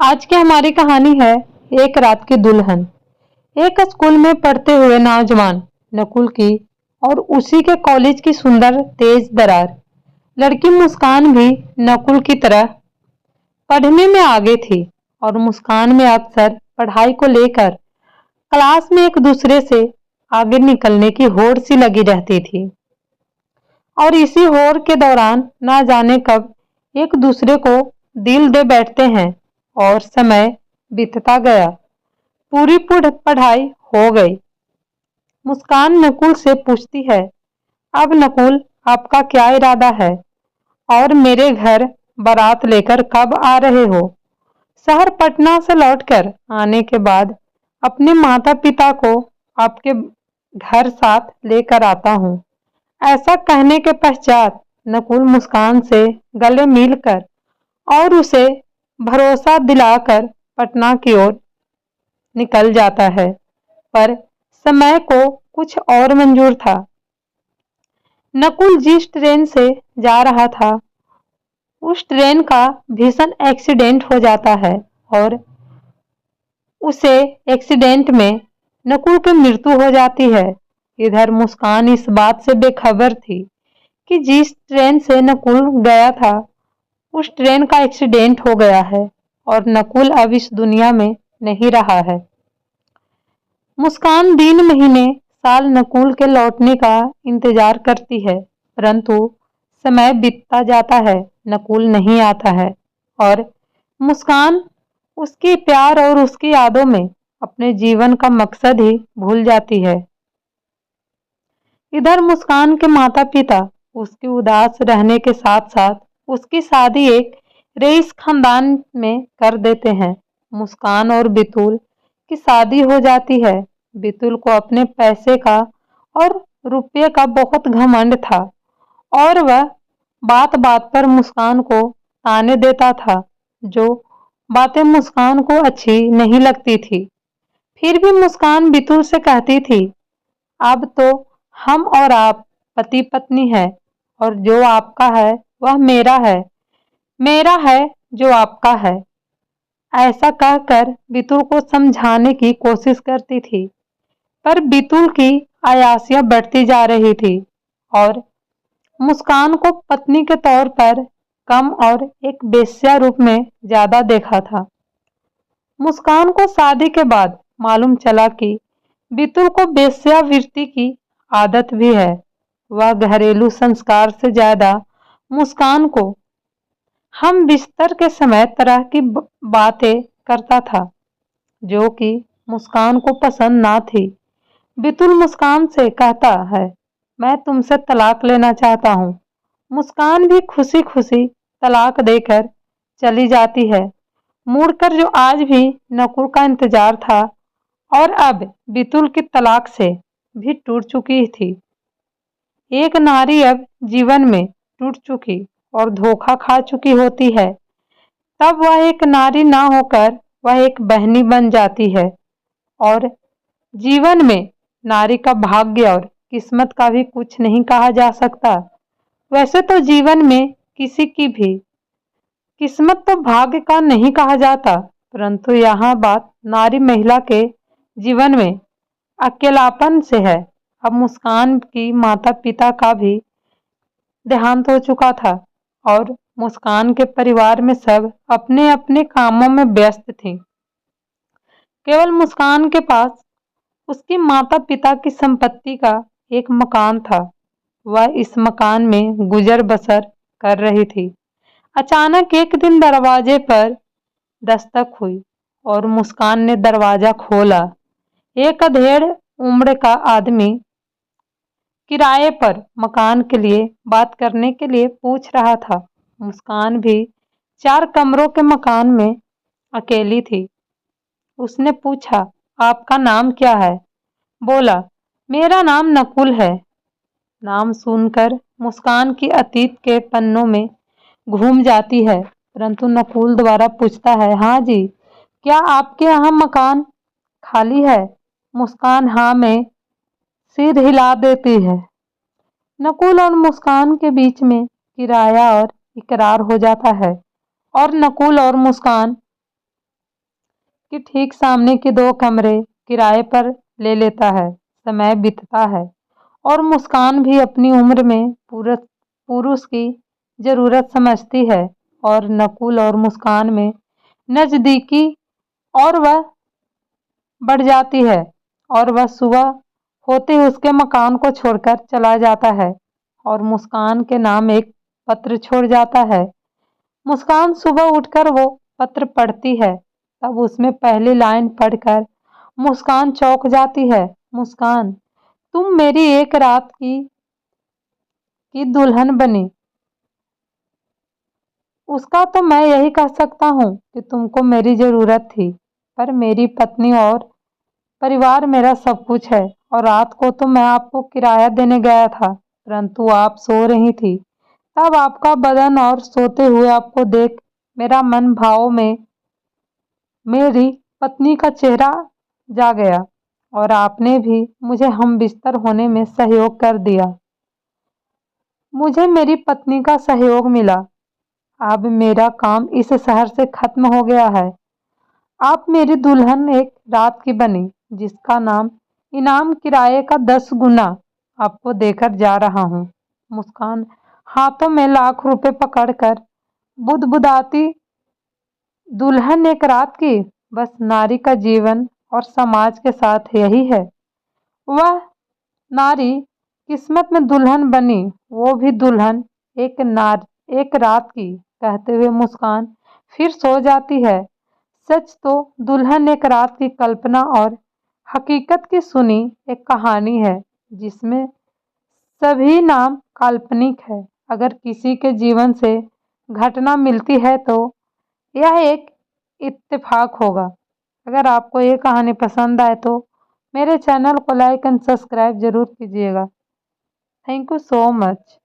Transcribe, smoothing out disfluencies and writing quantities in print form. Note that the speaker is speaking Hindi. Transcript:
आज की हमारी कहानी है एक रात की दुल्हन। एक स्कूल में पढ़ते हुए नौजवान नकुल की और उसी के कॉलेज की सुंदर तेज दरार लड़की मुस्कान भी नकुल की तरह पढ़ने में आगे थी और मुस्कान में अक्सर पढ़ाई को लेकर क्लास में एक दूसरे से आगे निकलने की होड़ सी लगी रहती थी। और इसी होड़ के दौरान ना जाने कब एक दूसरे को दिल दे बैठते हैं और समय बीतता गया। पूरी पढ़ाई हो गई। मुस्कान नकुल से पूछती है, अब नकुल आपका क्या इरादा है और मेरे घर बारात लेकर कब आ रहे हो? शहर पटना से लौटकर आने के बाद अपने माता पिता को आपके घर साथ लेकर आता हूँ। ऐसा कहने के पश्चात नकुल मुस्कान से गले मिलकर और उसे भरोसा दिलाकर पटना की ओर निकल जाता है। पर समय को कुछ और मंजूर था। नकुल जिस ट्रेन से जा रहा था उस ट्रेन का भीषण एक्सीडेंट हो जाता है और उसे एक्सीडेंट में नकुल की मृत्यु हो जाती है। इधर मुस्कान इस बात से बेखबर थी कि जिस ट्रेन से नकुल गया था उस ट्रेन का एक्सीडेंट हो गया है और नकुल अब इस दुनिया में नहीं रहा है। मुस्कान दिन महीने साल नकुल के लौटने का इंतजार करती है, परंतु समय बीतता जाता है, नकुल नहीं आता है और मुस्कान उसके प्यार और उसकी यादों में अपने जीवन का मकसद ही भूल जाती है। इधर मुस्कान के माता पिता उसके उदास रहने के साथ साथ उसकी शादी एक रईस खानदान में कर देते हैं। मुस्कान और बितुल की शादी हो जाती है। बितुल को अपने पैसे का और रुपये का बहुत घमंड था और वह बात बात पर मुस्कान को ताने देता था, जो बातें मुस्कान को अच्छी नहीं लगती थी। फिर भी मुस्कान बितुल से कहती थी, अब तो हम और आप पति पत्नी है और जो आपका है वह मेरा है, मेरा है जो आपका है। ऐसा कहकर बितुल को समझाने की कोशिश करती थी, पर बितुल की अयासियां बढ़ती जा रही थी और मुस्कान को पत्नी के तौर पर कम और एक बेश्या रूप में ज्यादा देखा था। मुस्कान को शादी के बाद मालूम चला कि बितुल को वेश्यावृत्ति की आदत भी है। वह घरेलू संस्कार से ज्यादा मुस्कान को हम बिस्तर के समय तरह की बातें करता था, जो कि मुस्कान को पसंद ना थी। बितुल मुस्कान से कहता है, मैं तुमसे तलाक लेना चाहता हूँ। मुस्कान भी खुशी खुशी तलाक देकर चली जाती है, मुड़कर जो आज भी नकुल का इंतजार था और अब बितुल की तलाक से भी टूट चुकी थी। एक नारी अब जीवन में टूट चुकी और धोखा खा चुकी होती है, तब वह एक नारी ना होकर वह एक बहनी बन जाती है। और जीवन में नारी का भाग्य और किस्मत का भी कुछ नहीं कहा जा सकता। वैसे तो जीवन में किसी की भी किस्मत तो भाग्य का नहीं कहा जाता, परंतु यहाँ बात नारी महिला के जीवन में अकेलापन से है। अब मुस्कान की माता पिता का भी देहांत हो चुका था और मुस्कान के परिवार में सब अपने अपने कामों में व्यस्त थी। केवल मुस्कान के पास उसकी माता पिता की संपत्ति का एक मकान था। वह इस मकान में गुजर बसर कर रही थी। अचानक एक दिन दरवाजे पर दस्तक हुई और मुस्कान ने दरवाजा खोला। एक अधेड़ उम्र का आदमी किराए पर मकान के लिए बात करने के लिए पूछ रहा था। मुस्कान भी 4 कमरों के मकान में अकेली थी। उसने पूछा, आपका नाम क्या है? बोला, मेरा नाम नकुल है। नाम सुनकर मुस्कान की अतीत के पन्नों में घूम जाती है, परंतु नकुल दोबारा पूछता है, हाँ जी, क्या आपके यहाँ मकान खाली है? मुस्कान हाँ में सिर हिला देती है। नकुल और मुस्कान के बीच में किराया और इकरार हो जाता है और नकुल और मुस्कान कि ठीक सामने के 2 कमरे किराए पर ले लेता है। समय बीतता है और मुस्कान भी अपनी उम्र में पुरुष की ज़रूरत समझती है और नकुल और मुस्कान में नज़दीकी और वह बढ़ जाती है और वह सुबह होते ही उसके मकान को छोड़कर चला जाता है और मुस्कान के नाम एक पत्र छोड़ जाता है। मुस्कान सुबह उठकर वो पत्र पढ़ती है, तब उसमें पहली लाइन पढ़कर मुस्कान चौंक जाती है। मुस्कान, तुम मेरी एक रात की दुल्हन बनी। उसका तो मैं यही कह सकता हूँ कि तुमको मेरी ज़रूरत थी, पर मेरी पत्नी और परिवार मेरा सब कुछ है और रात को तो मैं आपको किराया देने गया था, परंतु आप सो रही थी। तब आपका बदन और सोते हुए आपको देख मेरा मन भाव में मेरी पत्नी का चेहरा जा गया और आपने भी मुझे हम बिस्तर होने में सहयोग कर दिया। मुझे मेरी पत्नी का सहयोग मिला। अब मेरा काम इस शहर से खत्म हो गया है। आप मेरी दुल्हन एक रात की बनी, जिसका नाम इनाम किराए का 10 गुना आपको देकर जा रहा हूँ। मुस्कान हाथों में लाख रुपए पकड़कर बुदबुदाती, दुल्हन एक रात की, बस नारी का जीवन और समाज के साथ यही है। वह नारी किस्मत में दुल्हन बनी, वो भी दुल्हन एक रात की, कहते हुए मुस्कान फिर सो जाती है। सच तो दुल्हन एक रात की कल्पना और हकीकत की सुनी एक कहानी है, जिसमें सभी नाम काल्पनिक है। अगर किसी के जीवन से घटना मिलती है तो यह एक इत्तेफाक होगा। अगर आपको ये कहानी पसंद आए तो मेरे चैनल को लाइक एंड सब्सक्राइब ज़रूर कीजिएगा। Thank you so much.